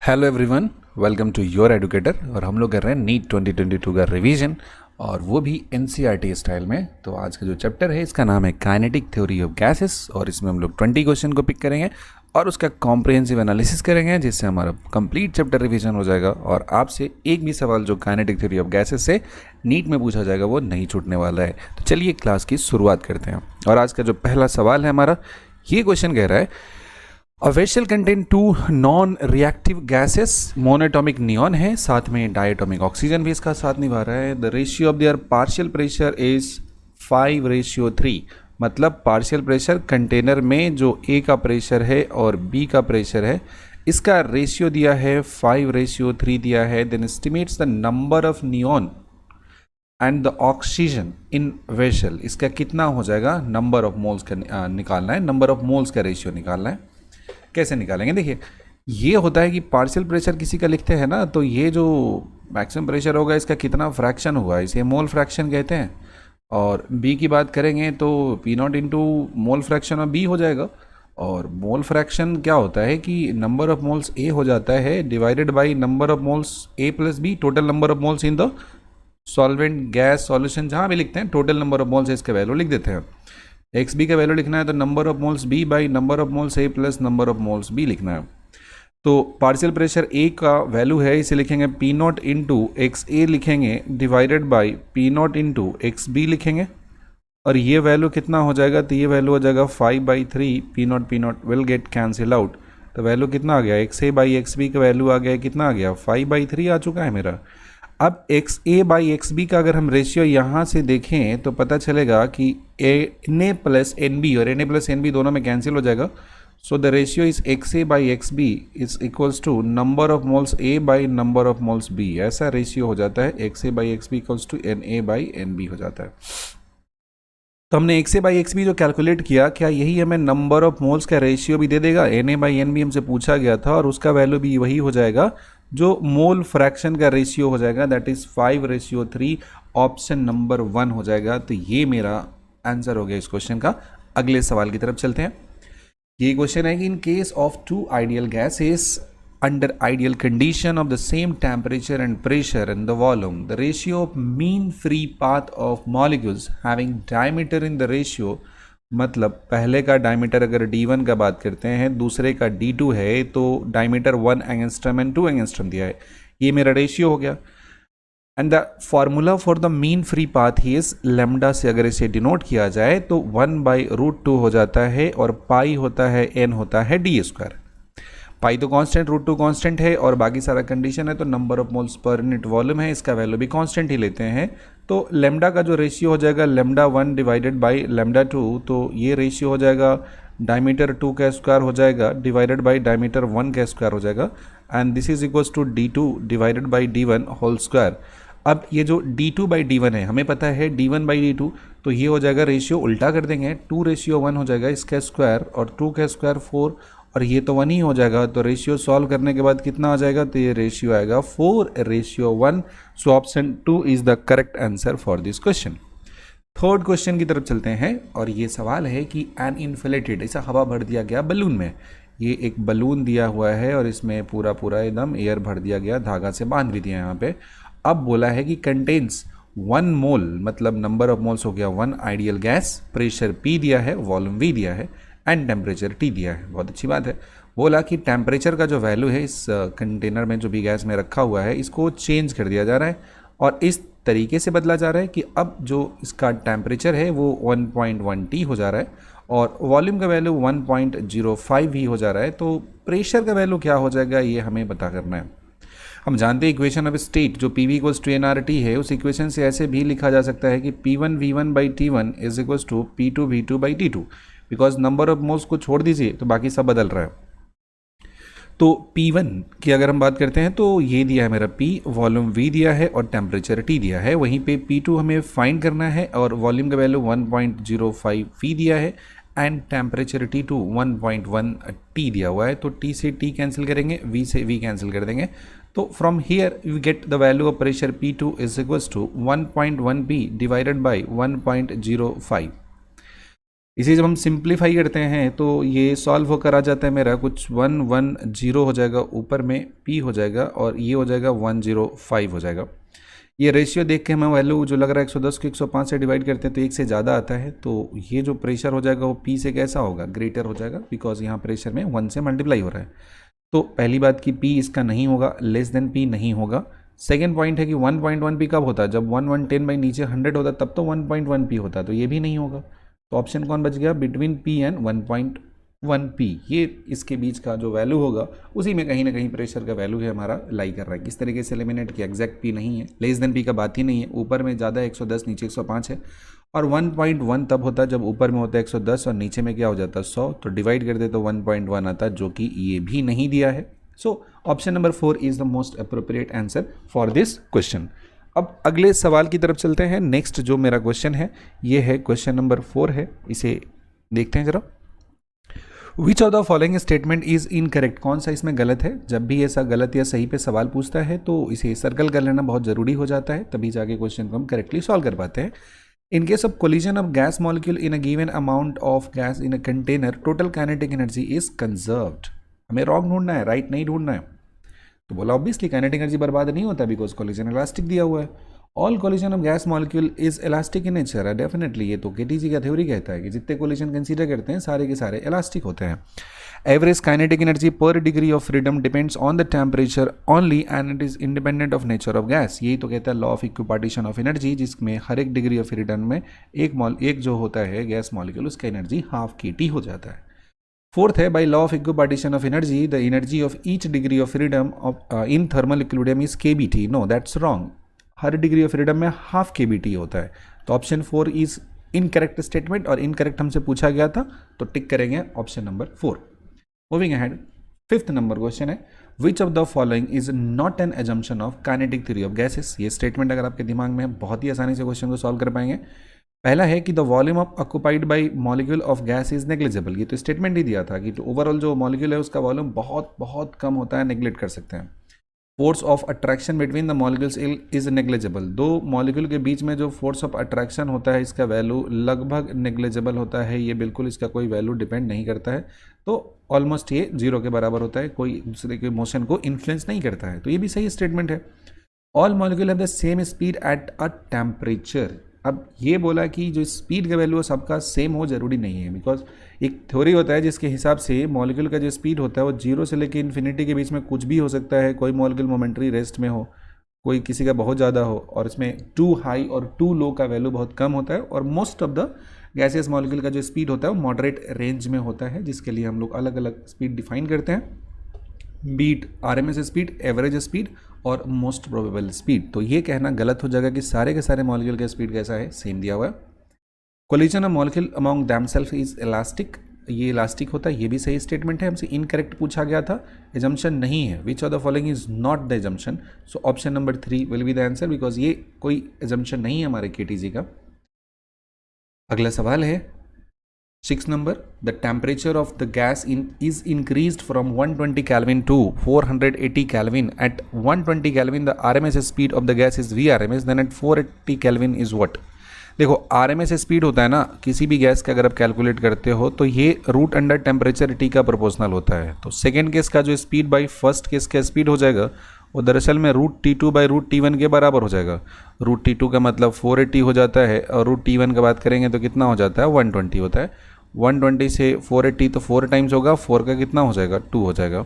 Hello everyone, welcome to your educator. और हम लोग कर रहे हैं नीट 2022 का रिवीजन, और वो भी एनसीईआरटी स्टाइल में। तो आज का जो चैप्टर है इसका नाम है काइनेटिक थ्योरी ऑफ गैसेस, और इसमें हम लोग 20 क्वेश्चन को पिक करेंगे और उसका कॉम्प्रिहेंसिव एनालिसिस करेंगे, जिससे हमारा कंप्लीट चैप्टर रिवीजन हो जाएगा और आपसे एक भी सवाल जो काइनेटिक थ्योरी ऑफ गैसेस से नीट में पूछा जाएगा वो नहीं छूटने वाला है। तो चलिए क्लास की शुरुआत करते हैं। और आज का जो पहला सवाल है हमारा, ये क्वेश्चन कह रहा है A vessel contain two non-reactive gases, monoatomic neon है, साथ में डायटोमिक ऑक्सीजन भी इसका साथ निभा रहा है। The ratio of their partial pressure is 5:3। मतलब पार्शियल प्रेशर कंटेनर में जो ए का प्रेशर है और बी का प्रेशर है, इसका रेशियो दिया है 5:3 दिया है। Then estimates the number of neon and the oxygen in vessel. इसका कितना हो जाएगा, नंबर ऑफ मोल्स का निकालना है, नंबर ऑफ मोल्स का रेशियो निकालना है। कैसे निकालेंगे, देखिए ये होता है कि पार्शियल प्रेशर किसी का लिखते हैं ना, तो ये जो मैक्सिमम प्रेशर होगा इसका कितना फ्रैक्शन हुआ, इसे मोल फ्रैक्शन कहते हैं। और बी की बात करेंगे तो P not into mole fraction of B हो जाएगा। और मोल फ्रैक्शन क्या होता है कि नंबर ऑफ मोल्स ए हो जाता है divided by number of moles A plus B, total number of moles in the solvent gas solution, जहाँ भी लिखते हैं टोटल नंबर ऑफ मोल्स इसका वैल्यू लिख देते हैं। एक्स बी का वैल्यू लिखना है तो number of moles B by number of moles A plus number of moles B लिखना है। तो पार्शियल प्रेशर ए का वैल्यू है, इसे लिखेंगे P not into X A लिखेंगे divided by P not into X B लिखेंगे। और ये वैल्यू कितना हो जाएगा, तो ये वैल्यू हो जाएगा 5/3। P not will get cancel out. तो वैल्यू कितना आ गया, X A by X B का वैल्यू आ गया, कितना आ गया 5/3 आ चुका है मेरा। अब X A by X B का अगर हम रेशियो यहाँ से देखें तो पता चलेगा कि N A plus N B और N A plus N B दोनों में कैंसिल हो जाएगा। So the ratio is X A by X B is equals to number of moles A by number of moles B. ऐसा ratio हो जाता है, X A by X B equals to N A by N B हो जाता है। तो हमने X A by X B जो कैलकुलेट किया, क्या यही हमें नंबर ऑफ मोल्स का रेशियो भी दे देगा। N A by N B हमसे पूछा गया था और उसका वैल्यू भी वही हो जाएगा जो मोल फ्रैक्शन का रेशियो हो जाएगा, दैट इज 5:3। ऑप्शन नंबर 1 हो जाएगा। तो ये मेरा आंसर हो गया इस क्वेश्चन का। अगले सवाल की तरफ चलते हैं। ये क्वेश्चन है कि in case of two ideal gases under ideal condition of the same temperature and pressure and the volume, the ratio of mean free path of molecules having diameter in the ratio, मतलब पहले का diameter अगर d1 का बात करते हैं, दूसरे का d2 है, तो डायमीटर 1 एंगस्ट्रम एंड 2 एंगस्ट्रम दिया है, ये मेरा रेशियो हो गया। And the formula for the mean free path he is lambda से अगर इसे डिनोट किया जाए तो 1/√2 हो जाता है, और पाई होता है n होता है d²। पाई तो कांस्टेंट, √2 कांस्टेंट है, और बाकी सारा कंडीशन है। तो number of moles per unit volume है, इसका वैल्यू भी कांस्टेंट ही लेते हैं। तो लेमडा का जो रेशियो हो जाएगा लेमडा 1 डिवाइडेड बाई लेमडा 2, तो ये रेशियो हो जाएगा डायमीटर 2 का स्क्वायर हो जाएगा डिवाइडेड बाई डायमीटर 1 का स्क्वायर हो जाएगा, and this is equals to d2 divided by d1 whole square. अब ये जो d2/d1 है, हमें पता है d1/d2, तो ये हो जाएगा रेशियो उल्टा कर देंगे, 2:1 हो जाएगा, इसका स्क्वायर और 2 का स्क्वायर 4, और ये तो 1 ही हो जाएगा। तो रेशियो सॉल्व करने के बाद कितना आ जाएगा, तो ये रेशियो आएगा 4:1। So option 2 is the correct answer for this question. Third question की तरफ चलते हैं, और ये सवाल है कि एन इन्फ्लेटेड, ऐसा हवा भर दिया गया बलून में। ये एक बलून दिया हुआ है और इसमें पूरा एकदम एयर भर दिया गया, धागा से बांध भी दिया यहाँ पे। अब बोला है कि कंटेन्स 1 मोल, मतलब नंबर ऑफ मोल्स हो गया 1 आइडियल गैस, प्रेशर P दिया है, वॉल्यूम V दिया है, एंड टेम्परेचर T दिया है। बहुत अच्छी बात है। बोला कि टेम्परेचर का जो वैल्यू है इस कंटेनर में जो भी गैस में रखा हुआ है, इसको चेंज कर दिया जा रहा है, और इस तरीके से बदला जा रहा है कि अब जो इसका टेम्परेचर है वो 1.1 T हो जा रहा है, और वॉल्यूम का वैल्यू 1.05 ही हो जा रहा है। तो प्रेशर का वैल्यू क्या हो जाएगा, ये हमें पता करना है। हम जानते हैं इक्वेशन ऑफ स्टेट जो PV इक्वल्स टू nRT है, उस इक्वेशन से ऐसे भी लिखा जा सकता है कि P1V1/T1 is equals to P2V2/T2, because number of moles को छोड़ दीजिए तो बाकी सब बदल रहा है। तो P1 की अगर हम बात करते हैं तो ये दिया है मेरा P, वॉल्यूम V दिया है और टेम्परेचर T दिया है। वहीं पे P2 हमें फाइंड करना है, और वॉल्यूम का वैल्यू 1.05 V दिया है, एंड टेम्परेचर T2 1.1 T दिया हुआ है। तो T से T कैंसिल करेंगे, V से V कैंसिल कर देंगे। तो from here we get the value of pressure P2 is equals to 1.1 P divided by 1.05। इसे जब हम सिंप्लीफाई करते हैं तो ये सॉल्व होकर आ जाता है मेरा कुछ 110 हो जाएगा, ऊपर में p हो जाएगा और ये हो जाएगा 105 हो जाएगा। ये रेशियो देख के हमें वैल्यू जो लग रहा है 110 को 105 से डिवाइड करते हैं तो एक से ज़्यादा आता है, तो ये जो प्रेशर हो जाएगा वो p से कैसा होगा, ग्रेटर हो जाएगा, बिकॉज यहाँ प्रेशर में 1 से मल्टीप्लाई हो रहा है। तो पहली बात कि p इसका नहीं होगा, लेस देन p नहीं होगा। सेकेंड पॉइंट है कि 1.1 p कब होता है, जब 110 बाई नीचे 100 होता है तब तो 1.1 p होता है, तो ये भी नहीं होगा। तो ऑप्शन कौन बच गया, बिटवीन p एंड 1.1 p, ये इसके बीच का जो वैल्यू होगा उसी में कहीं ना कहीं प्रेशर का वैल्यू है हमारा लाई कर रहा है। किस तरीके से एलिमिनेट किया, एग्जैक्ट p नहीं है, लेस देन p का बात ही नहीं है, ऊपर में ज़्यादा 110 नीचे 105 है, और 1.1 तब होता है जब ऊपर में होता है 110 और नीचे में क्या हो जाता है 100, तो डिवाइड कर दे तो 1.1 आता है, जो कि ये भी नहीं दिया है। So option number 4 is the most appropriate answer for this question. अब अगले सवाल की तरफ चलते हैं। नेक्स्ट जो मेरा क्वेश्चन है ये है क्वेश्चन नंबर 4 है, इसे देखते हैं जरा। Which of the following statement is incorrect, कौन सा इसमें गलत है। जब भी ऐसा गलत या सही पे सवाल पूछता है तो इसे सर्कल कर लेना बहुत जरूरी हो जाता है, तभी जाके क्वेश्चन को हम करेक्टली सॉल्व कर पाते हैं। इन case of collision of gas molecule in a given amount of gas in a container, total kinetic energy is conserved. हमें रॉन्ग ढूंढना है, राइट नहीं ढूंढना है। तो बोला ऑब्वियसली काइनेटिक एनर्जी बर्बाद नहीं होता बिकॉज कोलिजन इलास्टिक दिया हुआ है। All collision of gas molecule is elastic in nature है, डेफिनेटली ये तो केटीजी का थ्योरी कहता है कि जितने कोलिजन कंसीडर करते हैं सारे के सारे इलास्टिक होते हैं। एवरेज काइनेटिक एनर्जी पर degree of freedom depends on the temperature only and it is independent of nature of gas. यही तो कहता है law of equipartition of energy, जिसमें हर एक डिग्री ऑफ फ्रीडम में एक जो होता है गैस मॉलिक्यूल उसका एनर्जी हाफ kT हो जाता है। फोर्थ है, by law of equipartition of energy the energy of each degree of freedom of in thermal equilibrium is kBT। No that's wrong, हर डिग्री ऑफ फ्रीडम में half kBT होता है। तो option 4 is incorrect statement, और incorrect हमसे पूछा गया था तो टिक करेंगे option number 4। Moving ahead, fifth number question है, which of the following is not an assumption of kinetic theory of gases. ये स्टेटमेंट अगर आपके दिमाग में है बहुत ही आसानी से क्वेश्चन को सॉल्व कर पाएंगे। पहला है कि the volume of occupied by molecule of gas is negligible. ये तो स्टेटमेंट ही दिया था कि ओवरऑल जो मॉलिक्यूल है उसका वॉल्यूम बहुत बहुत कम होता है, नेग्लेक्ट कर सकते हैं। Force of attraction between the molecules is negligible. दो मॉलिक्यूल के बीच में जो फोर्स ऑफ अट्रैक्शन होता है इसका वैल्यू लगभग नेग्लिजिबल होता है, ये बिल्कुल इसका कोई वैल्यू डिपेंड नहीं करता है, तो ऑलमोस्ट ये 0 के बराबर होता है, कोई दूसरे के मोशन को इन्फ्लुएंस नहीं करता है, तो ये भी सही स्टेटमेंट है। All molecule have the same speed at a temperature. अब ये बोला कि जो स्पीड का वैल्यू सबका सेम हो जरूरी नहीं है, बिकॉज एक थ्योरी होता है जिसके हिसाब से मॉलिक्यूल का जो स्पीड होता है वो 0 से लेकर इन्फिनिटी के बीच में कुछ भी हो सकता है। कोई मॉलिक्यूल मोमेंटरी रेस्ट में हो, कोई किसी का बहुत ज़्यादा हो, और इसमें टू हाई और टू लो का वैल्यू बहुत कम होता है। और most of the gaseous molecule का जो स्पीड होता है वो मॉडरेट रेंज में होता है, जिसके लिए हम लोग अलग अलग स्पीड डिफाइन करते हैं, be it RMS speed, average speed और मोस्ट प्रोबेबल स्पीड। तो ये कहना गलत हो जाएगा कि सारे के सारे मॉलिक्यूल का स्पीड कैसा है, सेम दिया हुआ है। Collision of molecule among themselves is elastic, ये इलास्टिक होता है, ये भी सही स्टेटमेंट है। हमसे इनकरेक्ट पूछा गया था, एजम्पशन नहीं है। Which of the following is not the assumption, so option number 3 will be the answer, because ये कोई एजम्पशन नहीं है हमारे KTG का। अगला सवाल है 6 number, the temperature of the gas is increased from 120 Kelvin to 480 Kelvin. At 120 Kelvin the RMS speed of the gas is VRMS, then at 480 Kelvin is what? देखो RMS स्पीड होता है ना किसी भी गैस का, अगर आप कैलकुलेट करते हो तो ये रूट अंडर टेम्परेचर T का प्रोपोर्शनल होता है। तो सेकेंड केस का जो स्पीड बाई फर्स्ट केस का स्पीड हो जाएगा वो दरअसल में √T2 बाई √T1 के बराबर हो जाएगा। √T2 का मतलब 480 हो जाता है, और √T1 का बात करेंगे तो कितना हो जाता है 120 होता है। 120 से 480 तो 4 टाइम्स होगा, 4 का कितना हो जाएगा 2 हो जाएगा।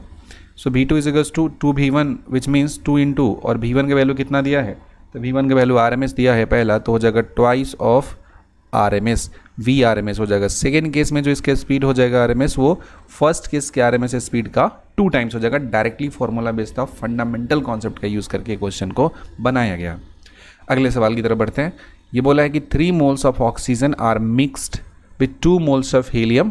So V2 is equals to 2V1 which means 2 × 2, और V1 का वैल्यू कितना दिया है, तो V1 का वैल्यू RMS दिया है पहला, तो हो जाएगा ट्वाइस ऑफ RMS, VRMS हो जाएगा। सेकेंड केस में जो इसका स्पीड हो जाएगा RMS, वो फर्स्ट केस के RMS स्पीड का 2 टाइम्स हो जाएगा। डायरेक्टली फॉर्मूला बेस्ड था, फंडामेंटल कॉन्सेप्ट का यूज़ करके क्वेश्चन को बनाया गया। अगले सवाल की तरफ बढ़ते हैं। ये बोला है कि 3 moles of oxygen are mixed with 2 moles of helium.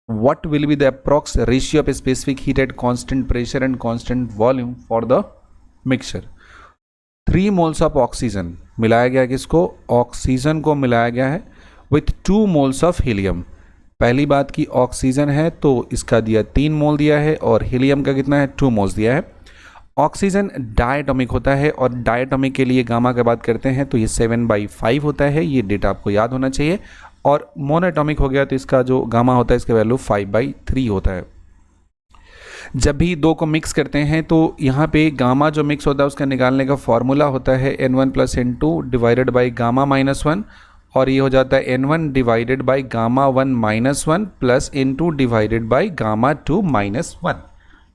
What will be the approx ratio of specific heat at constant pressure and constant volume for the mixture? 3 moles of oxygen मिलाया गया, किसको, ऑक्सीजन को मिलाया गया है with 2 moles of helium। पहली बात की ऑक्सीजन है तो इसका दिया 3 मोल दिया है, और हीलियम का कितना है 2 मोल्स दिया है। ऑक्सीजन डायटोमिक होता है, और डायटोमिक के लिए गामा का बात करते हैं तो ये 7/5 होता है, ये डेटा आपको याद होना चाहिए। और मोनोएटॉमिक हो गया तो इसका जो गामा होता है इसका वैल्यू 5/3 होता है। जब भी दो को मिक्स करते हैं तो यहाँ पे गामा जो मिक्स होता है उसका निकालने का फॉर्मूला होता है n1 + n2 divided by gamma -1, और ये हो जाता है n1 divided by gamma 1 -1 plus n2 divided by gamma 2 -1।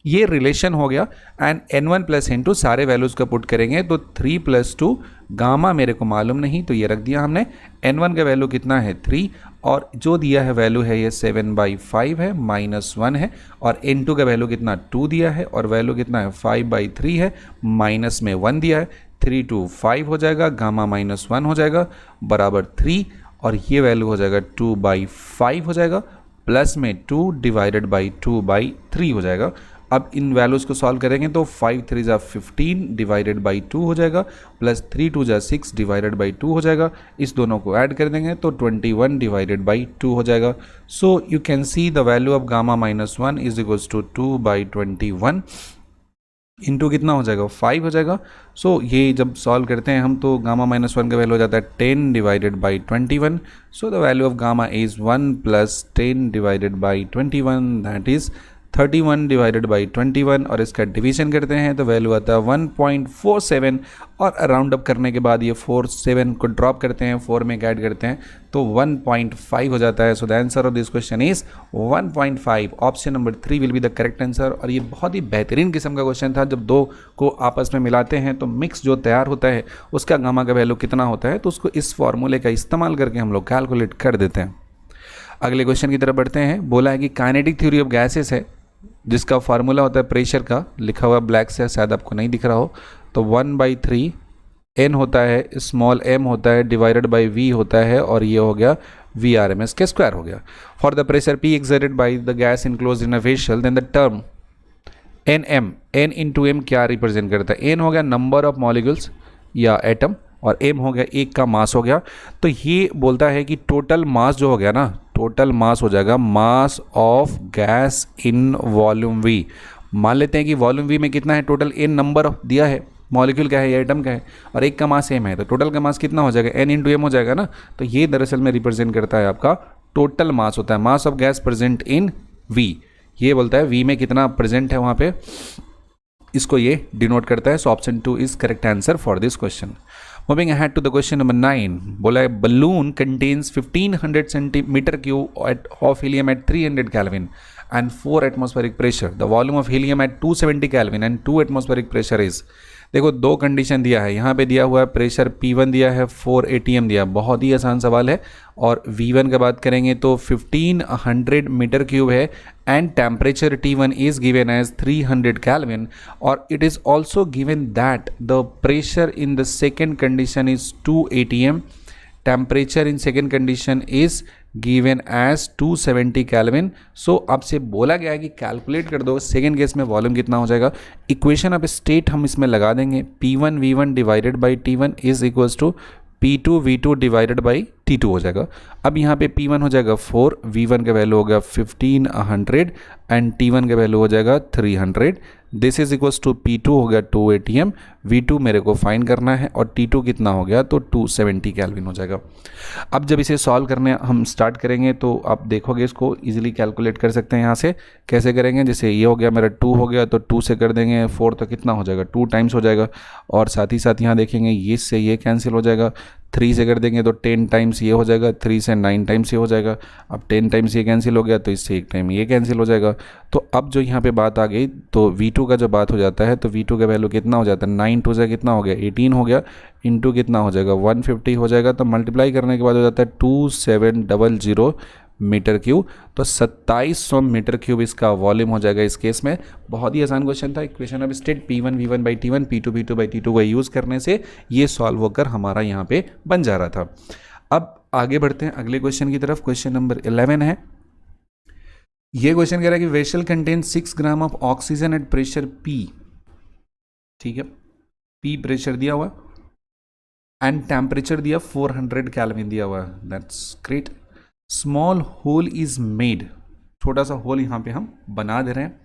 ये रिलेशन हो गया। एंड n1 + n2 सारे वैल्यूज़ का पुट करेंगे तो 3 + 2, गामा मेरे को मालूम नहीं तो ये रख दिया हमने। n1 का वैल्यू कितना है 3, और जो दिया है वैल्यू है ये 7/5 है, -1 है, और n2 का वैल्यू कितना 2 दिया है, और वैल्यू कितना है 5/3 है, माइनस में 1 दिया है, 3 2 5 हो जाएगा, गामा -1 हो जाएगा बराबर 3, और ये वैल्यू हो जाएगा 2/5 हो जाएगा, प्लस में 2 डिवाइडेड बाई 2/3 हो जाएगा। अब इन वैल्यूज़ को सॉल्व करेंगे तो 5 3 = 15 डिवाइडेड बाई 2 हो जाएगा, प्लस 3 2 = 6 डिवाइडेड बाई 2 हो जाएगा। इस दोनों को ऐड कर देंगे तो 21 डिवाइडेड बाई 2 हो जाएगा। So you can see the value of gamma -1 is equals to 2/21 into कितना हो जाएगा 5 हो जाएगा। सो ये जब सॉल्व करते हैं हम तो गामा -1 का वैल्यू हो जाता है 10 divided by 21। So the value of gamma is 1 + 10 divided by 21, that is 31 divided by 21, और इसका डिवीजन करते हैं तो वैल्यू आता है 1.47, और राउंड अप करने के बाद ये 47 को ड्रॉप करते हैं, 4 में ऐड करते हैं तो 1.5 हो जाता है। सो the answer of this question is 1.5। Option number 3 will be the correct answer. और ये बहुत ही बेहतरीन किस्म का क्वेश्चन था। जब दो को आपस में मिलाते हैं तो मिक्स जो तैयार होता है उसका गामा का वैल्यू कितना होता है, तो उसको इस फॉर्मूले का इस्तेमाल करके हम लोग कैलकुलेट कर देते हैं। अगले क्वेश्चन की तरफ बढ़ते हैं। बोला है कि काइनेटिक थ्योरी ऑफ गैसेस है जिसका फार्मूला होता है प्रेशर का, लिखा हुआ ब्लैक से, शायद आपको नहीं दिख रहा हो, तो 1/3 n होता है, स्मॉल m होता है, डिवाइडेड बाई v होता है, और ये हो गया VRMS के स्क्वायर हो गया। For the pressure P exerted by the gas enclosed in a vessel, then the term nm, n into m क्या रिप्रेजेंट करता है? n हो गया नंबर ऑफ मॉलिक्यूल्स या एटम, और m हो गया एक का मास हो गया। तो ये बोलता है कि टोटल मास जो हो गया ना, टोटल मास हो जाएगा mass of gas in volume v। मान लेते हैं कि वॉल्यूम v में कितना है, टोटल n नंबर दिया है, मॉलिक्यूल का है या एटम का है, और एक का मास m है, तो टोटल का मास कितना हो जाएगा n × m हो जाएगा ना। तो ये दरअसल में रिप्रेजेंट करता है आपका टोटल मास होता है, mass of gas present in v। ये बोलता है v में कितना प्रेजेंट है वहाँ पे, इसको ये डिनोट करता है। So option 2 is correct answer for this question. Moving ahead to the question number 9, बोला है balloon contains 1500 centimeter cube of helium at 300 Kelvin and 4 atmospheric pressure. The volume of helium at 270 Kelvin and 2 atmospheric pressure is, देखो दो condition दिया है, यहाँ पे दिया हुआ है प्रेशर P1 दिया है, 4 ATM दिया, बहुत ही आसान सवाल है। और V1 का बात करेंगे तो 1500 मीटर क्यूब है, and temperature T1 is given as 300 Kelvin, और it is also given that the pressure in the second condition is 2 ATM, temperature in second condition is given as 270 Kelvin। So आपसे बोला गया है कि calculate कर दो second case में volume कितना हो जाएगा। इक्वेशन ऑफ स्टेट हम इसमें लगा देंगे, P1 V1 divided by T1 is equals to P2 V2 divided by T2 हो जाएगा। अब यहाँ पे P1 हो जाएगा 4, V1 का वैल्यू हो गया 1500, एंड T1 का वैल्यू हो जाएगा 300। This is equals to P2 हो गया 2 ATM, V2 मेरे को फाइंड करना है, और T2 कितना हो गया तो 270 Kelvin हो जाएगा। अब जब इसे सॉल्व करने हम स्टार्ट करेंगे तो आप देखोगे इसको इजीली कैलकुलेट कर सकते हैं। यहाँ से कैसे करेंगे, जैसे ये हो गया मेरा 2 हो गया तो 2 से कर देंगे 4, तो कितना हो जाएगा 2 टाइम्स हो जाएगा, और साथ ही साथ यहाँ देखेंगे ये से ये कैंसिल हो जाएगा, 3 से कर देंगे तो 10 टाइम्स ये हो जाएगा, 3 से 9 टाइम्स ये हो जाएगा। अब 10 टाइम्स ये कैंसिल हो गया तो इससे एक टाइम ये कैंसिल हो जाएगा। तो अब जो यहाँ पे बात आ गई तो V2 का जो बात हो जाता है तो V2 का वैल्यू कितना हो जाता है, 9 2 से कितना हो गया 18 हो गया, इंटू कितना हो जाएगा 150 हो जाएगा, तो मल्टीप्लाई करने के बाद हो जाता है 2700 मीटर क्यूब, तो 2700 मीटर क्यूब इसका वॉल्यूम हो जाएगा इस केस में। बहुत ही आसान क्वेश्चन था। Equation of state P1 V1 by T1 P2 V2 by T2 का यूज़ करने से ये सॉल्व होकर हमारा यहाँ पे बन जा रहा था। अब आगे बढ़ते हैं अगले क्वेश्चन की तरफ। क्वेश्चन नंबर 11 है। ये क्वेश्चन कह रहा है कि vessel contain 6 gram of oxygen at pressure P, ठीक है, P प्रेशर दिया हुआ एंड टेम्परेचर दिया 400 Kelvin दिया हुआ है, that's great. Small hole is made, छोटा सा होल यहाँ पे हम बना दे रहे हैं,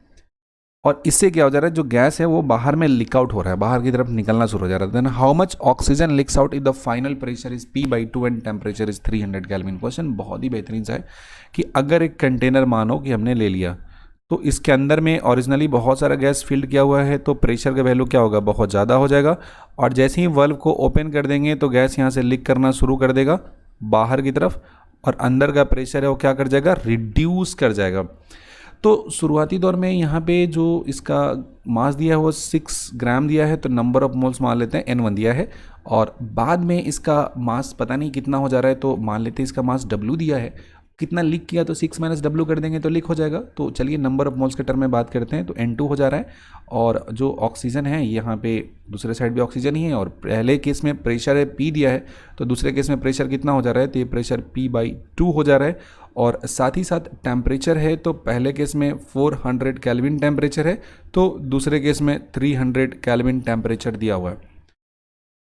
और इससे क्या हो जा रहा है, जो गैस है वो बाहर में लीक आउट हो रहा है, बाहर की तरफ निकलना शुरू हो जा रहा है। Then how much oxygen leaks out if the final pressure is P/2 and temperature is 300 Kelvin. Question बहुत ही बेहतरीन सा है कि अगर एक कंटेनर मानो कि हमने ले लिया, तो इसके अंदर में ओरिजिनली बहुत सारा गैस फिल्ड किया हुआ है, तो प्रेशर का वैल्यू क्या होगा, बहुत ज़्यादा हो जाएगा। और जैसे ही वल्व को ओपन कर देंगे तो गैस यहाँ से लीक करना शुरू कर देगा बाहर की तरफ, और अंदर का प्रेशर है वो क्या कर जाएगा, रिड्यूस कर जाएगा। तो शुरुआती दौर में यहाँ पे जो इसका मास दिया है वो 6 ग्राम दिया है, तो नंबर ऑफ मोल्स मान लेते हैं N1 दिया है। और बाद में इसका मास पता नहीं कितना हो जा रहा है, तो मान लेते हैं इसका मास W दिया है। कितना लीक किया, तो 6 - W कर देंगे तो लीक हो जाएगा। तो चलिए नंबर ऑफ मोल्स के टर्म में बात करते हैं, तो N2 हो जा रहा है। और जो ऑक्सीजन है यहाँ पे दूसरे साइड भी ऑक्सीजन ही है, और पहले केस में प्रेशर है P दिया है, तो दूसरे केस में प्रेशर कितना हो जा रहा है, तो ये प्रेशर P/2 हो जा रहा है। और साथ ही साथ टेम्परेचर है, तो पहले केस में 400 केल्विन टेम्परेचर है, तो दूसरे केस में 300 केल्विन टेम्परेचर दिया हुआ है।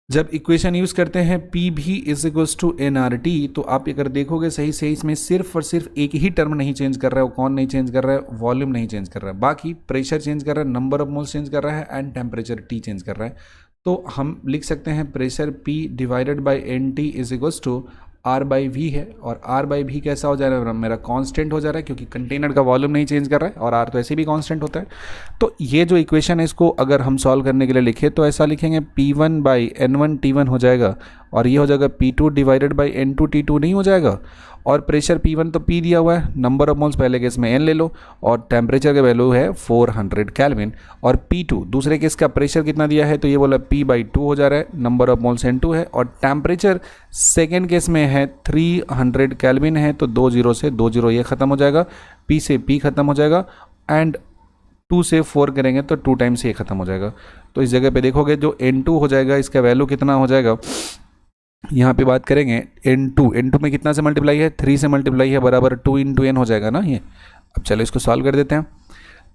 जब इक्वेशन यूज़ करते हैं PV = nRT, तो आप अगर देखोगे सही से इसमें सिर्फ और सिर्फ एक ही टर्म नहीं चेंज कर रहा है। वो कौन नहीं चेंज कर रहा है, वॉल्यूम नहीं चेंज कर रहा है, बाकी प्रेशर चेंज कर रहा है, नंबर ऑफ मोल्स चेंज कर रहा है, एंड टेम्परेचर T चेंज कर रहा है। तो हम लिख सकते हैं प्रेशर P / NT = R/V है। और R/V कैसा हो जा रहा है, मेरा कांस्टेंट हो जा रहा है, क्योंकि कंटेनर का वॉल्यूम नहीं चेंज कर रहा है, और R तो ऐसे भी कांस्टेंट होता है। तो ये जो इक्वेशन है इसको अगर हम सॉल्व करने के लिए लिखें तो ऐसा लिखेंगे P1/N1T1 हो जाएगा, और ये हो जाएगा P2 / N2T2 नहीं हो जाएगा। और प्रेशर P1 तो P दिया हुआ है, नंबर ऑफ मोल्स पहले केस में N ले लो, और टेम्परेचर का वैल्यू है 400 केल्विन। और P2 दूसरे केस का प्रेशर कितना दिया है, तो ये बोला P/2 हो जा रहा है, नंबर ऑफ मोल्स N2 है, और टेम्परेचर सेकेंड केस में है 300 केल्विन है, तो 2 0 से 2 0 ये ख़त्म हो जाएगा, P से P ख़त्म हो जाएगा, एंड 2 से 4 करेंगे तो 2 टाइम्स ये ख़त्म हो जाएगा। तो इस जगह पे देखोगे जो N2 हो जाएगा, इसका वैल्यू कितना हो जाएगा, यहाँ पे बात करेंगे N2 में कितना से मल्टीप्लाई है, 3 से मल्टीप्लाई है, बराबर 2 × N हो जाएगा ना ये। अब चलो इसको सॉल्व कर देते हैं।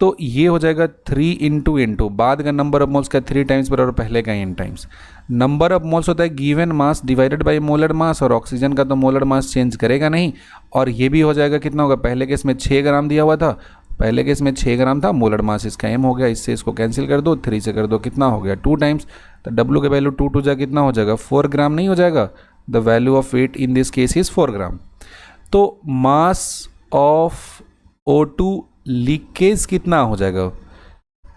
तो ये हो जाएगा 3 × N2, बाद का नंबर ऑफ मोल्स का 3 टाइम्स बराबर पहले का N times. Number of moles होता है given mass divided by molar mass, और ऑक्सीजन का तो मोलर मास चेंज करेगा नहीं। और ये भी हो जाएगा, कितना होगा, पहले केस में 6 ग्राम दिया हुआ था, पहले केस में 6 ग्राम था, मोलर मास इसका M हो गया, इससे इसको कैंसिल कर दो, 3 से कर दो, कितना हो गया 2 टाइम्स। तो W का वैल्यू 2 × 2 जा कितना हो जाएगा, 4 ग्राम नहीं हो जाएगा। The value of weight in this case is 4 gram. तो मास ऑफ O2 लीकेज कितना हो जाएगा,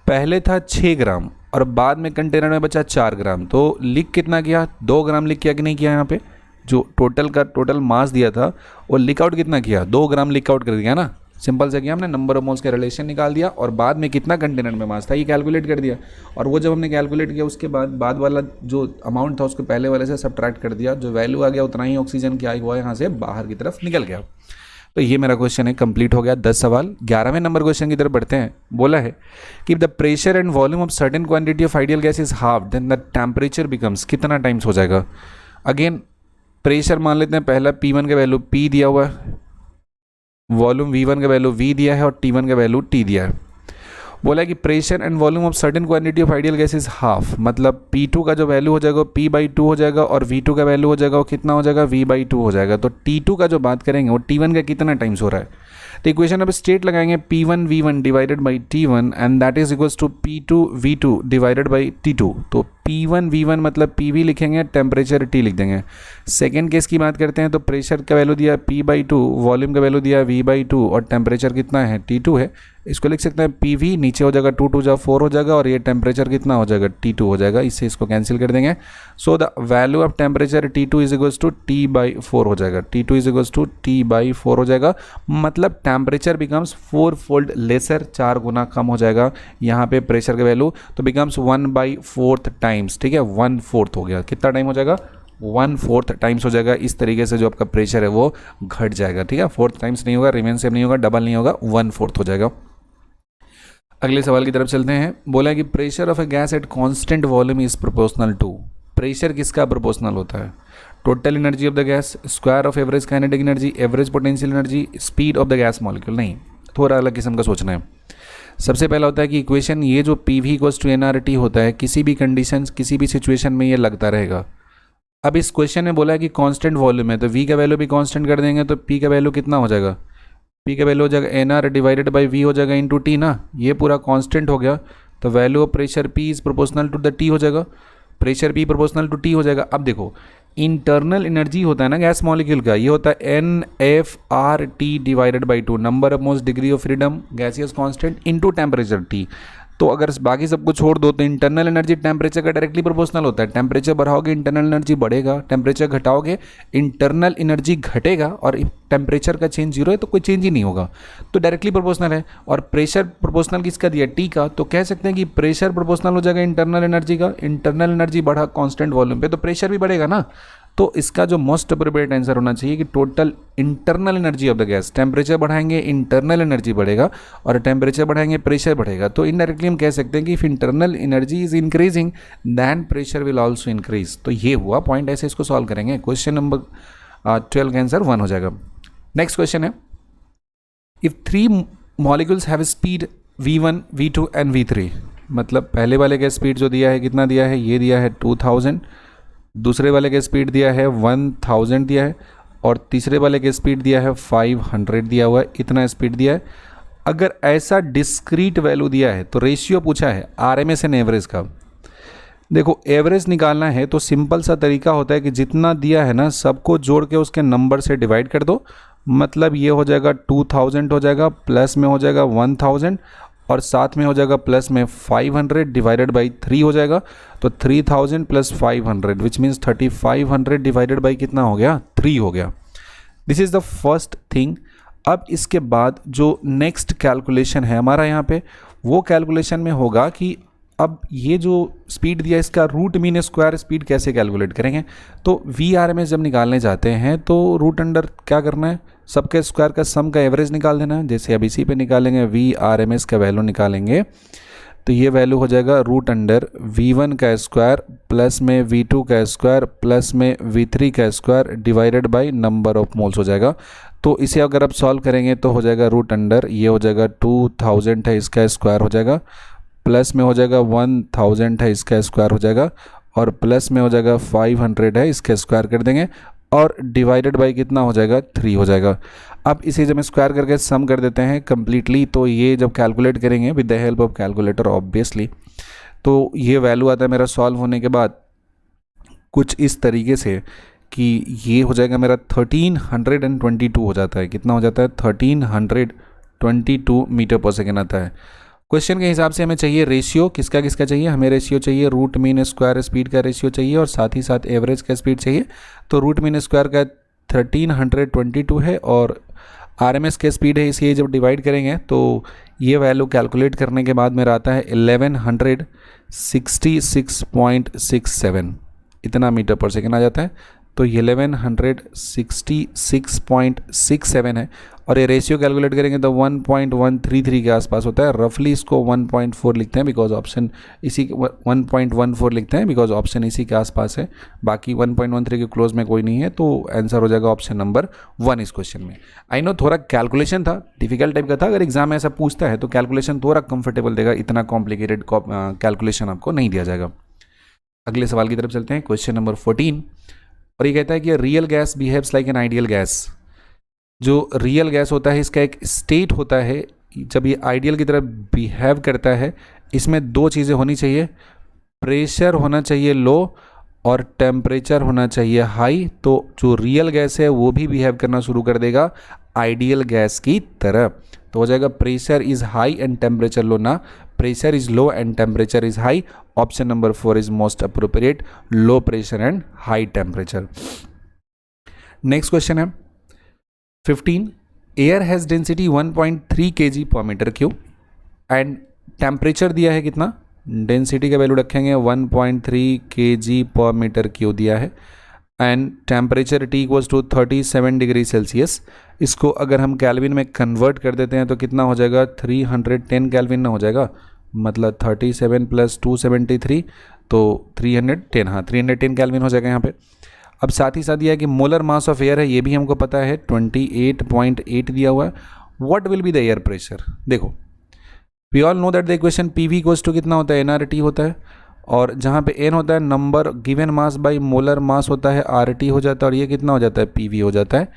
पहले था 6 ग्राम और बाद में कंटेनर में बचा 4 ग्राम, तो लीक कितना किया, 2 ग्राम लीक किया कि नहीं किया। यहाँ पे जो टोटल मास दिया था वो लीक आउट कितना किया, 2 ग्राम लीक आउट कर दिया ना। सिंपल से किया हमने, नंबर ऑफ मोल्स का रिलेशन निकाल दिया, और बाद में कितना कंटेनर में मास था ये कैलकुलेट कर दिया। और वो जब हमने कैलकुलेट किया उसके बाद वाला जो अमाउंट था उसको पहले वाले से सब्ट्रैक्ट कर दिया, जो वैल्यू आ गया उतना ही ऑक्सीजन क्या हुआ, यहाँ से बाहर की तरफ निकल गया। तो ये मेरा क्वेश्चन है, कंप्लीट हो गया 10 सवाल। 11वें नंबर क्वेश्चन की तरफ बढ़ते हैं। बोला है कि the pressure and volume of certain quantity of ideal gas is half, then the temperature becomes, कितना टाइम्स हो जाएगा। अगेन प्रेशर मान लेते हैं, पहला P1 का वैल्यू P दिया हुआ है, वॉल्यूम V1 का वैल्यू V दिया है, और T1 का वैल्यू T दिया है। बोला कि pressure and volume of certain quantity of ideal gas is half, मतलब P2 का जो वैल्यू हो जाएगा P/2 हो जाएगा, और V2 का वैल्यू हो जाएगा वो कितना हो जाएगा, V/2 हो जाएगा। तो T2 का जो बात करेंगे वो T1 का कितना टाइम्स हो रहा है। तो इक्वेशन अब स्टेट लगाएंगे P1 V1 divided by T1 and that is equals to P2 V2 divided by T2। तो P1 V1 मतलब PV लिखेंगे, टेम्परेचर T लिख देंगे। सेकेंड केस की बात करते हैं तो प्रेशर का वैल्यू दिया P/2, वॉल्यूम का वैल्यू दिया V/2, और टेम्परेचर कितना है T2 है। इसको लिख सकते हैं PV, नीचे हो जाएगा 2 × 2 = 4 हो जाएगा, और ये टेम्परेचर कितना हो जाएगा T2 हो जाएगा, इससे इसको कैंसिल कर देंगे। So the value of temperature T2 is equals to T/4 हो जाएगा, T2 is equals to T/4 हो जाएगा, मतलब टेम्परेचर बिकम्स 4 फोल्ड लेसर, 4 गुना कम हो जाएगा यहाँ पे प्रेशर का वैल्यू, तो बिकम्स 1/4 टाइम्स, ठीक है, 1/4 हो गया। कितना टाइम हो जाएगा, 1/4 टाइम्स हो जाएगा। इस तरीके से जो आपका प्रेशर है वो घट जाएगा, ठीक है, 4 टाइम्स नहीं होगा, रिमेन सेम नहीं होगा, डबल नहीं होगा, 1/4 हो जाएगा। अगले सवाल की तरफ चलते हैं। बोला कि pressure of a gas at constant volume is proportional to, pressure किसका प्रोपोर्शनल होता है, total energy of the gas, square of average kinetic energy, average potential energy, speed of the gas molecule. नहीं, थोड़ा अलग किस्म का सोचना है। सबसे पहला होता है कि इक्वेशन ये जो PV = nRT होता है, किसी भी कंडीशन किसी भी सिचुएशन में ये लगता रहेगा। अब इस क्वेश्चन में बोला है कि कांस्टेंट वॉल्यूम है, तो V का वैल्यू भी कांस्टेंट कर देंगे, तो P का वैल्यू कितना हो जाएगा, पी का वैल्यू हो जाएगा N R divided by V हो जाएगा इंटू टी ना, ये पूरा कांस्टेंट हो गया, तो value of pressure P is proportional to the T हो जाएगा, pressure P proportional to T हो जाएगा। अब देखो इंटरनल एनर्जी होता है ना गैस मॉलिक्यूल का, ये होता है N F R T divided by 2, number of moles degree of freedom gaseous constant into temperature T. तो अगर बाकी सबको छोड़ दो तो इंटरनल एनर्जी टेम्परेचर का डायरेक्टली प्रोपोर्शनल होता है, टेम्परेचर बढ़ाओगे इंटरनल एनर्जी बढ़ेगा, टेम्परेचर घटाओगे इंटरनल एनर्जी घटेगा, और टेम्परेचर का चेंज जीरो है तो कोई चेंज ही नहीं होगा, तो डायरेक्टली प्रोपोर्शनल है। और प्रेशर प्रोपोर्शनल किसका दिया, टी का, तो कह सकते हैं कि प्रेशर प्रोपोर्शनल हो जाएगा इंटरनल एनर्जी का, इंटरनल एनर्जी बढ़ा कांस्टेंट वॉल्यूम पे तो प्रेशर भी बढ़ेगा ना। तो इसका जो मोस्ट अप्रोप्रिएट आंसर होना चाहिए कि total internal energy of the gas, temperature बढ़ाएंगे इंटरनल एनर्जी बढ़ेगा और टेम्परेचर बढ़ाएंगे प्रेशर बढ़ेगा, तो इनडायरेक्टली हम कह सकते हैं कि if internal energy is increasing then pressure will also increase. तो ये हुआ पॉइंट, ऐसे इसको सॉल्व करेंगे। क्वेश्चन नंबर 12 का आंसर 1 हो जाएगा। नेक्स्ट क्वेश्चन है, if 3 molecules have speed v1 v2 and v3, मतलब पहले वाले का स्पीड जो दिया है कितना दिया है, ये दिया है 2000, दूसरे वाले के स्पीड दिया है 1000 दिया है, और तीसरे वाले के स्पीड दिया है 500 दिया हुआ है, इतना स्पीड दिया है। अगर ऐसा डिस्क्रीट वैल्यू दिया है तो रेशियो पूछा है आरएमएस एंड एवरेज का। देखो एवरेज निकालना है तो सिंपल सा तरीका होता है कि जितना दिया है ना सबको जोड़ के उसके नंबर से डिवाइड कर दो, मतलब ये हो जाएगा 2000 हो जाएगा, प्लस में हो जाएगा 1000 और साथ में हो जाएगा प्लस में 500 डिवाइडेड बाई 3 हो जाएगा, तो 3000 plus 500 which means 3500 divided by कितना हो गया, 3 हो गया। This is the first thing. अब इसके बाद जो नेक्स्ट कैलकुलेशन है हमारा यहाँ पे, वो कैलकुलेशन में होगा कि अब ये जो स्पीड दिया इसका रूट मीन स्क्वायर स्पीड कैसे कैलकुलेट करेंगे। तो वी आर एम एस जब निकालने जाते हैं तो रूट अंडर क्या करना है, सबके स्क्वायर का सम का एवरेज निकाल देना है। जैसे अब इसी पे निकालेंगे वी आर एम एस का वैल्यू निकालेंगे, तो ये वैल्यू हो जाएगा रूट अंडर v1 का स्क्वायर प्लस में v2 का स्क्वायर प्लस में v3 का square divided by number of moles हो जाएगा। तो इसे अगर आप सॉल्व करेंगे तो हो जाएगा रूट अंडर, ये हो जाएगा 2000 है इसका स्क्वायर हो जाएगा, प्लस में हो जाएगा 1000 है इसका स्क्वायर हो जाएगा, और प्लस में हो जाएगा 500 है इसका स्क्वायर कर देंगे, और डिवाइडेड बाय कितना हो जाएगा, 3 हो जाएगा। अब इसे जब स्क्वायर करके सम कर देते हैं कम्प्लीटली, तो ये जब कैलकुलेट करेंगे with the help of calculator obviously, तो ये वैल्यू आता है मेरा सॉल्व होने के बाद कुछ इस तरीके से कि ये हो जाएगा मेरा 1322 हो जाता है। कितना हो जाता है, 1322 मीटर पर सेकेंड आता है। क्वेश्चन के हिसाब से हमें चाहिए रेशियो, किसका किसका चाहिए, हमें रेशियो चाहिए रूट मीन स्क्वायर स्पीड का रेशियो चाहिए और साथ ही साथ एवरेज का स्पीड चाहिए। तो रूट मीन स्क्वायर का 1322 है और आरएमएस का स्पीड है, इसलिए जब डिवाइड करेंगे तो ये वैल्यू कैलकुलेट करने के बाद मेरा आता है 1166.67, इतना मीटर पर सेकेंड आ जाता है। तो 1166.67 है, और ये रेशियो कैलकुलेट करेंगे तो 1.133 के आसपास होता है। रफली इसको 1.4 लिखते हैं बिकॉज ऑप्शन इसी 1.14 लिखते हैं बिकॉज ऑप्शन इसी के आसपास है, बाकी 1.13 के क्लोज में कोई नहीं है, तो आंसर हो जाएगा ऑप्शन नंबर 1 इस क्वेश्चन में। आई नो थोड़ा कैलकुलेशन था, डिफिकल्ट टाइप का था, अगर एग्जाम में ऐसा पूछता है तो कैलकुलेशन थोड़ा कंफर्टेबल देगा, इतना कॉम्प्लिकेटेड कैलकुलेशन आपको नहीं दिया जाएगा। अगले सवाल की तरफ चलते हैं, क्वेश्चन नंबर 14, और ये कहता है कि real gas behaves like an ideal gas. जो रियल गैस होता है इसका एक स्टेट होता है, जब ये आइडियल की तरह बिहेव करता है इसमें दो चीज़ें होनी चाहिए, प्रेशर होना चाहिए लो और टेम्परेचर होना चाहिए हाई। तो जो रियल गैस है वो भी बिहेव करना शुरू कर देगा आइडियल गैस की तरह। तो हो जाएगा pressure is high and temperature low, ना pressure is low and temperature is high. Option number 4 is most appropriate, low pressure and high temperature. Next question है 15, air has density 1.3 kg per metre cube and temperature दिया है कितना, density का value रखेंगे 1.3 kg per metre cube दिया है, and temperature T equals to 37 degree Celsius. इसको अगर हम कैल्विन में कन्वर्ट कर देते हैं तो कितना हो जाएगा, 310 कैल्विन ना हो जाएगा, मतलब 37 प्लस 273 तो 310, हाँ 310 कैल्विन हो जाएगा यहाँ पे। अब साथ ही साथ यह है कि मोलर मास ऑफ एयर है, ये भी हमको पता है 28.8 दिया हुआ है। What will be the air pressure, देखो we all know that the equation PV equals to कितना होता है, एनआरटी होता है, और जहाँ पे एन होता है number given mass by molar mass होता है आरटी हो जाता है, और ये कितना हो जाता है, पीवी हो जाता है।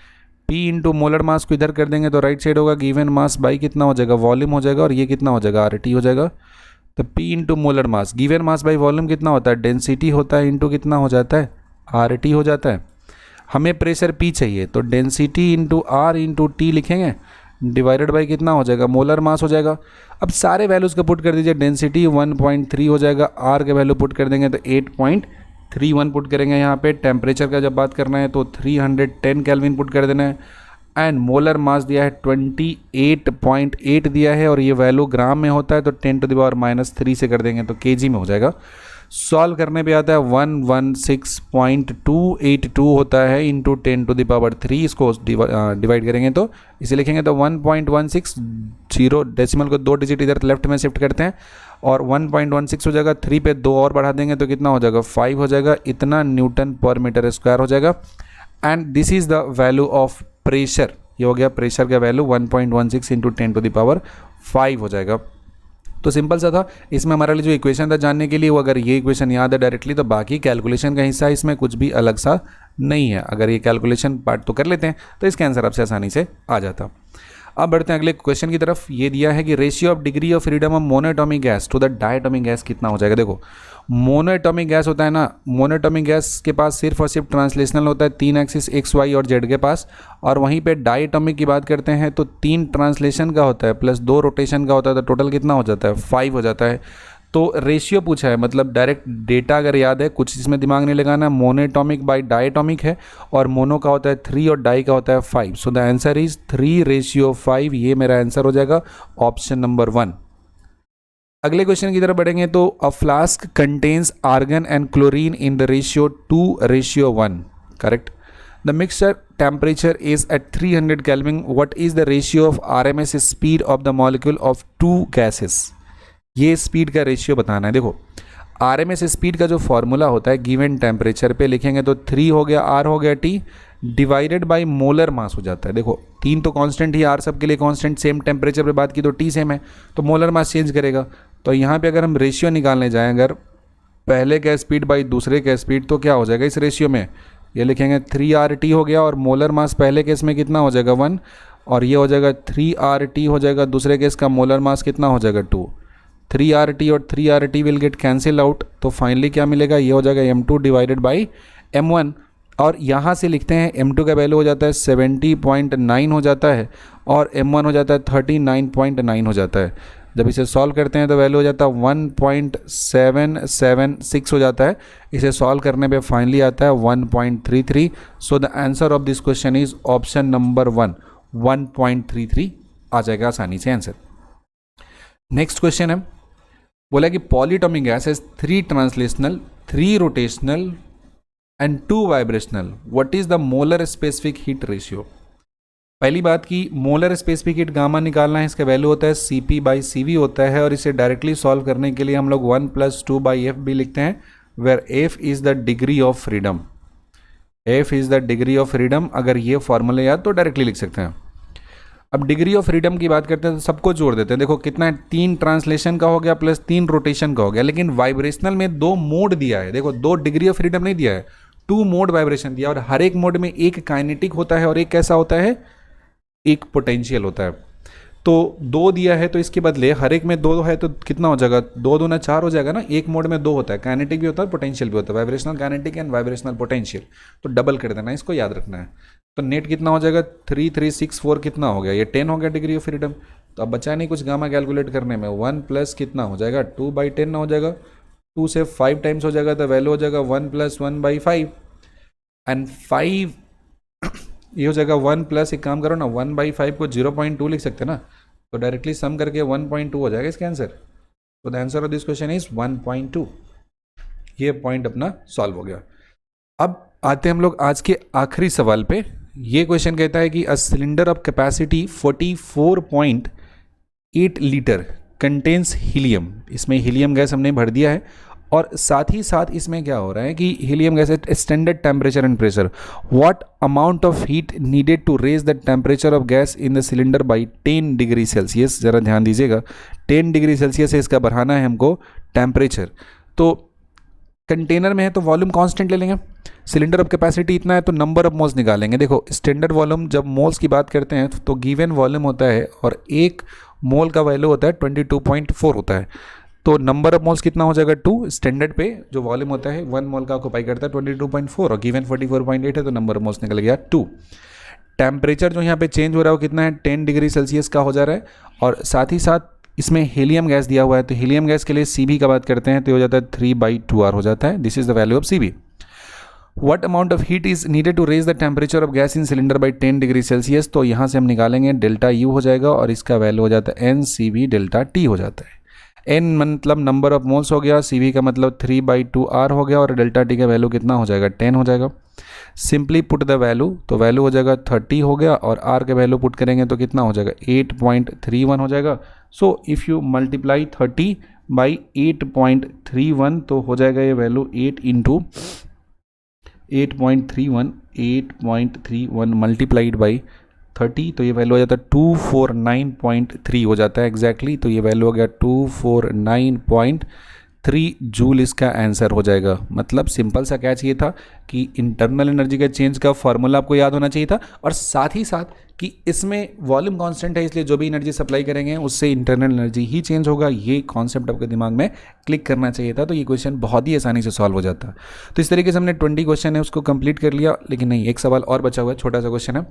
P इंटू मोलर मास को इधर कर देंगे तो राइट साइड होगा गिवन मास बाई कितना हो जाएगा, वॉल्यूम हो जाएगा, और ये कितना हो जाएगा, RT हो जाएगा। तो P into molar mass, given mass by volume कितना होता है, डेंसिटी होता है, इंटू कितना हो जाता है, RT हो जाता है। हमें प्रेशर P चाहिए तो density into R into T लिखेंगे, डिवाइडेड बाई कितना हो जाएगा, मोलर मास हो जाएगा। अब सारे वैल्यूज़ को पुट कर दीजिए, डेंसिटी 1.3 हो जाएगा, R के वैल्यू पुट कर देंगे तो 8.31 पुट करेंगे यहाँ पे। टेम्परेचर का जब बात करना है तो 310 केल्विन पुट कर देना है। एंड मोलर मास दिया है 28.8 दिया है, और ये वैल्यू ग्राम में होता है तो 10⁻³ से कर देंगे तो kg में हो जाएगा। सॉल्व करने पे आता है 116.282 होता है इंटू 10⁻3। इसको डिवाइड करेंगे तो इसे लिखेंगे तो 1.160, डेसिमल को 2 डिजिट इधर लेफ्ट में शिफ्ट करते हैं और 1.16 हो जाएगा। 3 पे 2 और बढ़ा देंगे तो कितना हो जाएगा, 5 हो जाएगा। इतना न्यूटन पर मीटर स्क्वायर हो जाएगा। And this is the value of pressure. ये हो गया प्रेशर का वैल्यू 1.16 इंटू 10⁵ हो जाएगा। तो सिंपल सा था। इसमें हमारा लिए जो इक्वेशन था जानने के लिए, वो अगर ये इक्वेशन याद है डायरेक्टली तो बाकी कैलकुलेशन का हिस्सा इसमें कुछ भी अलग सा नहीं है। अगर ये कैलकुलेशन पार्ट तो कर लेते हैं तो इसका आंसर आपसे आसानी से आ जाता। अब बढ़ते हैं अगले क्वेश्चन की तरफ। ये दिया है कि ratio of degree of freedom of monoatomic gas to the diatomic gas कितना हो जाएगा। देखो मोनोएटॉमिक गैस होता है ना, मोनोएटॉमिक गैस के पास सिर्फ और सिर्फ ट्रांसलेशनल होता है, 3 एक्सिस x y और z के पास। और वहीं पे डायटॉमिक की बात करते हैं तो 3 ट्रांसलेशन का होता है प्लस 2 रोटेशन का होता है, तो टोटल कितना हो जाता है, 5 हो जाता है। तो रेशियो पूछा है, मतलब डायरेक्ट डेटा अगर याद है, कुछ इसमें दिमाग नहीं लगाना। मोनोएटॉमिक बाय डायटॉमिक है और मोनो का होता है 3 और डाई का होता है 5। सो द आंसर इज 3:5। ये मेरा आंसर हो जाएगा ऑप्शन नंबर 1। अगले क्वेश्चन की तरफ बढ़ेंगे तो a flask contains argon and chlorine in the ratio 2:1। Correct. The mixture temperature is at 300 kelvin. What is the ratio of RMS speed of the molecule of 2 gases. ये speed का ratio बताना है। देखो RMS speed का जो formula होता है given temperature पे लिखेंगे तो 3 हो गया R हो गया T divided by molar mass हो जाता है। देखो 3 तो कांस्टेंट ही, R सब के लिए कांस्टेंट, सेम टेम्परेचर पे बात की तो T सेम है, तो मोलर मास चेंज करेगा। तो यहाँ पे अगर हम रेशियो निकालने जाएँ, अगर पहले का स्पीड बाई दूसरे का स्पीड, तो क्या हो जाएगा इस रेशियो में, ये लिखेंगे 3RT हो गया, और मोलर मास पहले केस में कितना हो जाएगा 1, और ये हो जाएगा 3RT हो जाएगा। दूसरे केस का मोलर मास कितना हो जाएगा 2। 3RT और 3RT will get cancel out, तो फाइनली क्या मिलेगा, ये हो जाएगा M2 डिवाइडेड बाई M1। और यहाँ से लिखते हैं M2 का वैल्यू हो जाता है 70.9 हो जाता है, और M1 हो जाता है 39.9 हो जाता है। जब इसे सॉल्व करते हैं तो वैल्यू हो जाता है 1.776 हो जाता है। इसे सॉल्व करने पे फाइनली आता है 1.33। So the answer of this question is option number 1, 1.33 आ जाएगा आसानी से आंसर। नेक्स्ट क्वेश्चन है, बोला कि polytomic gas has 3 translational, 3 rotational and 2 vibrational. What is the molar specific heat ratio. पहली बात की मोलर स्पेसिफिक हीट गामा निकालना है, इसका वैल्यू होता है Cp/Cv होता है, और इसे डायरेक्टली सॉल्व करने के लिए हम लोग 1+2/F भी लिखते हैं, where F is the degree of freedom. F is the degree of freedom. अगर ये फॉर्मूला याद तो डायरेक्टली लिख सकते हैं। अब डिग्री ऑफ फ्रीडम की बात करते हैं तो सबको जोड़ देते हैं। देखो कितना है, 3 ट्रांसलेशन का हो गया प्लस 3 रोटेशन का हो गया, लेकिन वाइब्रेशनल में 2 मोड दिया है। देखो 2 डिग्री ऑफ फ्रीडम नहीं दिया है, 2 मोड वाइब्रेशन दिया, और हर एक मोड में एक काइनेटिक होता है और एक कैसा होता है, एक पोटेंशियल होता है। तो 2 दिया है तो इसके बदले हर एक में 2 है तो कितना हो जाएगा, 2 दूना 4 हो जाएगा ना। एक मोड में 2 होता है, काइनेटिक भी होता है, पोटेंशियल भी होता है, vibrational kinetic and vibrational potential. तो डबल कर देना, इसको याद रखना है। तो नेट कितना हो जाएगा, 3364 कितना हो गया, ये 10 हो गया डिग्री ऑफ फ्रीडम। तो अब बचा नहीं कुछ गामा कैलकुलेट करने में, 1 प्लस कितना हो जाएगा 2/10 हो जाएगा, 2 से 5 टाइम्स हो जाएगा तो वैल्यू हो जाएगा 1 + 1/5 एंड 5 ये हो जाएगा 1 प्लस, एक काम करो ना 1/5 को 0.2 लिख सकते हैं ना, तो डायरेक्टली सम करके 1.2 हो जाएगा इसका आंसर। तो the answer of this question is 1.2। ये पॉइंट अपना सॉल्व हो गया। अब आते हैं हम लोग आज के आखिरी सवाल पे। ये क्वेश्चन कहता है कि a cylinder of capacity 44.8 litre contains helium. इसमें हीलियम गैस हमने भर दिया है, और साथ ही साथ इसमें क्या हो रहा है कि helium gas at standard temperature and pressure. What amount of heat needed to raise the temperature of gas in the cylinder by 10 degree Celsius. जरा ध्यान दीजिएगा, 10 डिग्री सेल्सियस से इसका बढ़ाना है हमको टेम्परेचर। तो कंटेनर में है तो वॉल्यूम कांस्टेंट ले लेंगे, सिलेंडर ऑफ कैपेसिटी इतना है तो नंबर ऑफ मोल्स निकालेंगे। देखो स्टैंडर्ड वॉल्यूम जब मोल्स की बात करते हैं तो गिवन वॉल्यूम होता है और एक मोल का वैल्यू होता है 22.4 होता है, तो नंबर ऑफ मोल्स कितना हो जाएगा 2। स्टैंडर्ड पे जो वॉल्यूम होता है 1 मोल का ऑक्यूपाई करता है 22.4 और गिवन 44.8 है तो नंबर ऑफ मोल्स निकल गया 2। टेम्परेचर जो यहाँ पे चेंज हो रहा है वो कितना है 10 डिग्री सेल्सियस का हो जा रहा है और साथ ही साथ इसमें हीलियम गैस दिया हुआ है, तो हीलियम गैस के लिए CB का बात करते हैं तो हो जाता है 3/2R हो जाता है। This is the value of CB। What amount of heat is needed to raise the temperature of gas in cylinder by 10 degree Celsius, तो यहाँ से हम निकालेंगे डेल्टा U हो जाएगा और इसका वैल्यू हो जाता है NCB डेल्टा T हो जाता है। N मतलब नंबर ऑफ मोल्स हो गया, CB का मतलब 3/2R हो गया और डेल्टा T का वैल्यू कितना हो जाएगा 10 हो जाएगा। सिंपली पुट द वैल्यू, तो वैल्यू हो जाएगा 30 हो गया और R के वैल्यू पुट करेंगे तो कितना हो जाएगा 8.31 हो जाएगा। So if you multiply 30 by 8.31 तो हो जाएगा ये वैल्यू 8 इंटू 8.31 मल्टीप्लाइड बाई 30 तो ये वैल्यू हो जाता है 249.3 हो जाता है एग्जैक्टली। तो ये वैल्यू हो गया 249.3 जूल इसका आंसर हो जाएगा। मतलब सिंपल सा क्या चाहिए था कि इंटरनल एनर्जी के चेंज का फॉर्मूला आपको याद होना चाहिए था और साथ ही साथ कि इसमें वॉल्यूम कांस्टेंट है इसलिए जो भी एनर्जी सप्लाई करेंगे उससे इंटरनल एनर्जी ही चेंज होगा, ये कॉन्सेप्ट आपके दिमाग में क्लिक करना चाहिए था। तो ये क्वेश्चन बहुत ही आसानी से सॉल्व हो जाता। तो इस तरीके से हमने 20 क्वेश्चन है उसको कंप्लीट कर लिया, लेकिन नहीं एक सवाल और बचा हुआ है, छोटा सा क्वेश्चन है।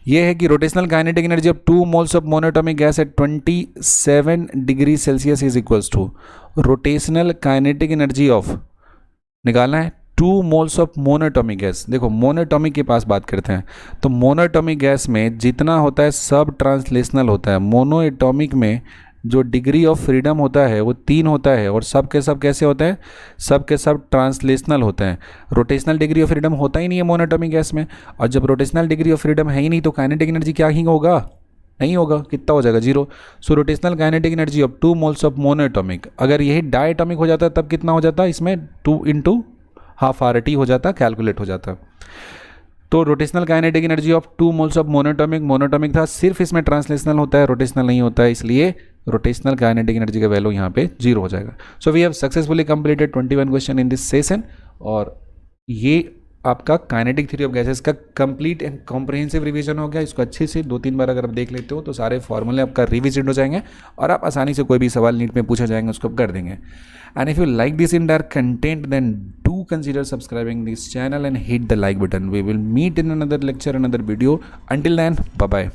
ये है कि rotational kinetic energy of 2 moles of monoatomic gas at 27 degree Celsius is equals to rotational kinetic energy of निकालना है 2 मोल्स ऑफ मोनोटॉमिक गैस। देखो मोनोटॉमिक के पास बात करते हैं तो मोनोटॉमिक गैस में जितना होता है सब ट्रांसलेशनल होता है। मोनोएटॉमिक में जो डिग्री ऑफ फ्रीडम होता है वो 3 होता है और सब के सब कैसे होता है, सब के सब ट्रांसलेशनल होता है। रोटेशनल डिग्री ऑफ फ्रीडम होता ही नहीं है मोनोटॉमिक गैस में, और जब रोटेशनल डिग्री ऑफ फ्रीडम है ही नहीं तो काइनेटिक एनर्जी क्या ही होगा, नहीं होगा, कितना हो जाएगा 0। So rotational kinetic energy of 2 moles of monoatomic, अगर यही डायटॉमिक हो जाता तब कितना हो जाता, इसमें 2 इंटू हाफ RT हो जाता, कैलकुलेट हो जाता। तो rotational kinetic energy of 2 moles of monoatomic, monoatomic था सिर्फ, इसमें ट्रांसलेशनल होता है, रोटेशनल नहीं होता है, इसलिए रोटेशनल काइनेटिक एनर्जी का वैल्यू यहाँ पे 0 हो जाएगा। So we have successfully completed 21 question in this session, और ये आपका काइनेटिक थ्योरी ऑफ गैसेस का कंप्लीट एंड कॉम्प्रिहेंसिव रिवीजन हो गया। इसको अच्छे से 2-3 बार अगर आप देख लेते हो तो सारे फॉर्मूले आपका रिविजिट हो जाएंगे और आप आसानी से कोई भी सवाल नीट में पूछा जाएंगे उसको कर देंगे। And if you like this in direct content then do consider subscribing this channel and hit the like button. We will meet in another lecture, another video. Until then, bye bye.